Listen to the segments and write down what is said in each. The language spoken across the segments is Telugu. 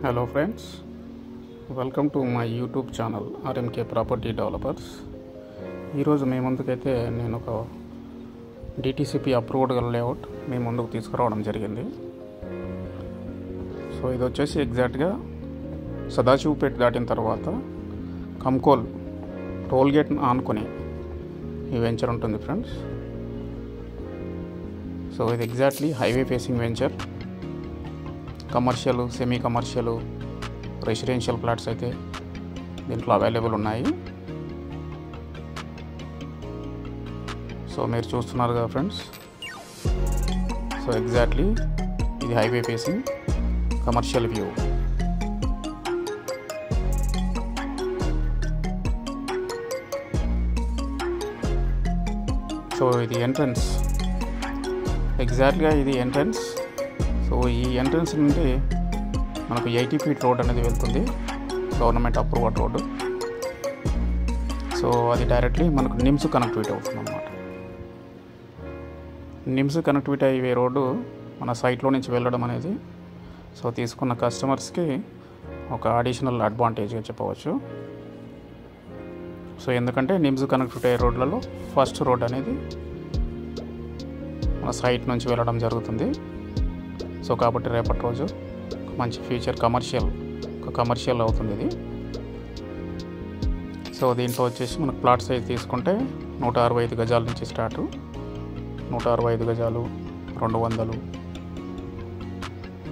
Hello friends, welcome to my YouTube channel RMK property developers. ఈరోజు మీ ముందుకైతే నేను ఒక డిటిసిపి అప్రూవ్డ్ లేఅవుట్ మీ ముందుకు తీసుకురావడం జరిగింది. సో ఇది వచ్చేసి ఎగ్జాక్ట్గా సదాశివపేట దాటిన తర్వాత కంకోల్ టోల్గేట్ ఆనుకొని ఈ వెంచర్ ఉంటుంది ఫ్రెండ్స్. సో ఇది exactly highway facing venture. Commercial, semi commercial, residential flats అయితే దీంట్లో అవైలబుల్ ఉన్నాయి. సో మీరు చూస్తున్నారు కదా ఫ్రెండ్స్. సో ఎగ్జాక్ట్లీ ఇది highway facing commercial view. So ఇది ఎంట్రన్స్, ఎగ్జాక్ట్గా ఇది ఎంట్రన్స్. సో ఈ ఎంట్రన్స్ నుండి మనకు 80 feet రోడ్ అనేది వెళ్తుంది, గవర్నమెంట్ అప్రూవ్డ్ రోడ్డు. సో అది డైరెక్ట్లీ మనకు నిమ్స్ కనెక్టివిటీ అవుతుంది అన్నమాట. నిమ్స్ కనెక్టివిటీ అయ్యే రోడ్డు మన సైట్లో నుంచి వెళ్ళడం అనేది సో తీసుకున్న కస్టమర్స్కి ఒక అడిషనల్ అడ్వాంటేజ్గా చెప్పవచ్చు. సో ఎందుకంటే నిమ్స్ కనెక్టివిటీ అయ్యే రోడ్లలో ఫస్ట్ రోడ్ అనేది మన సైట్ నుంచి వెళ్ళడం జరుగుతుంది. సో కాబట్టి రేపటి రోజు మంచి ఫ్యూచర్ కమర్షియల్ అవుతుంది ఇది. సో దీంట్లో వచ్చేసి మనకు ప్లాట్ సైజ్ తీసుకుంటే 165 గజాల నుంచి స్టార్ట్. 165 గజాలు, 200,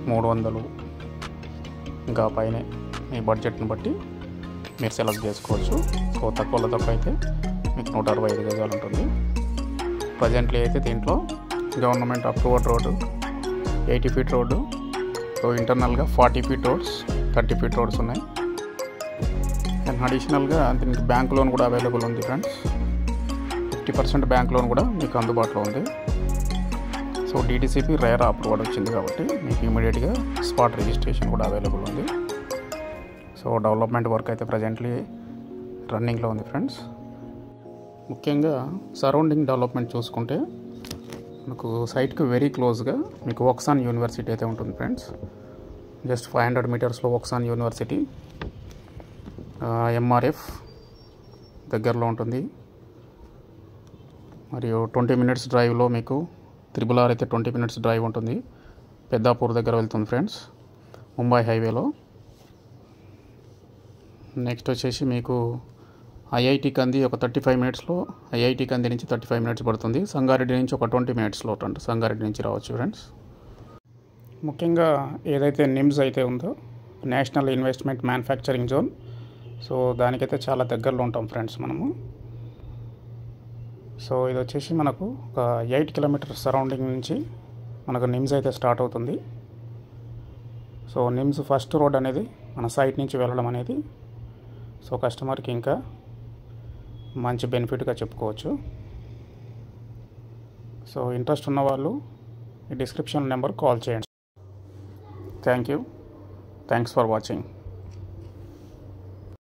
300, ఇంకా పైనే మీ బడ్జెట్ని బట్టి మీరు సెలెక్ట్ చేసుకోవచ్చు. సో తక్కువలో తక్కువ అయితే మీకు 165 గజాలు ఉంటుంది. ప్రజెంట్లీ అయితే దీంట్లో government approved road 80 feet road. So ఇంటర్నల్గా 40 feet రోడ్స్, 30 feet రోడ్స్ ఉన్నాయి. అండ్ అడిషనల్గా దీనికి బ్యాంక్ లోన్ కూడా అవైలబుల్ ఉంది ఫ్రెండ్స్. 50% బ్యాంక్ లోన్ కూడా మీకు అందుబాటులో ఉంది. సో డిటిసిపి రేరా అప్రూవ్డ్ వచ్చింది కాబట్టి మీకు ఇమీడియట్గా స్పాట్ రిజిస్ట్రేషన్ కూడా అవైలబుల్ ఉంది. సో డెవలప్మెంట్ వర్క్ అయితే ప్రజెంట్లీ రన్నింగ్లో ఉంది ఫ్రెండ్స్. ముఖ్యంగా సరౌండింగ్ డెవలప్మెంట్ చూసుకుంటే మనకు సైట్కి వెరీ క్లోజ్గా మీకు వక్సాన్ యూనివర్సిటీ అయితే ఉంటుంది ఫ్రెండ్స్. జస్ట్ 500 మీటర్స్లో వక్సాన్ యూనివర్సిటీ, ఎంఆర్ఎఫ్ దగ్గరలో ఉంటుంది. మరియు 20 minutes డ్రైవ్లో మీకు RRR అయితే 20 minutes డ్రైవ్ ఉంటుంది. పెద్దాపూర్ దగ్గర వెళ్తుంది ఫ్రెండ్స్, ముంబై హైవేలో. నెక్స్ట్ వచ్చేసి మీకు ఐఐటి కంది ఒక 35 minutesలో, ఐఐటి కంది నుంచి 35 minutes పడుతుంది. సంగారెడ్డి నుంచి ఒక 20 minutesలో సంగారెడ్డి నుంచి రావచ్చు ఫ్రెండ్స్. ముఖ్యంగా ఏదైతే నిమ్స్ అయితే ఉందో national investment manufacturing zone, so దానికైతే చాలా దగ్గరలో ఉంటాం ఫ్రెండ్స్ మనము. సో ఇది వచ్చేసి మనకు ఒక 8 kilometers సరౌండింగ్ నుంచి మనకు నిమ్స్ అయితే స్టార్ట్ అవుతుంది. సో నిమ్స్ ఫస్ట్ రోడ్ అనేది మన సైట్ నుంచి వెళ్ళడం అనేది సో కస్టమర్కి ఇంకా మంచి బెనిఫిట్గా చెప్పుకోవచ్చు. సో ఇంట్రెస్ట్ ఉన్న వాళ్ళు ఈ డిస్క్రిప్షన్ నెంబర్ కాల్ చేయండి. Thanks for watching.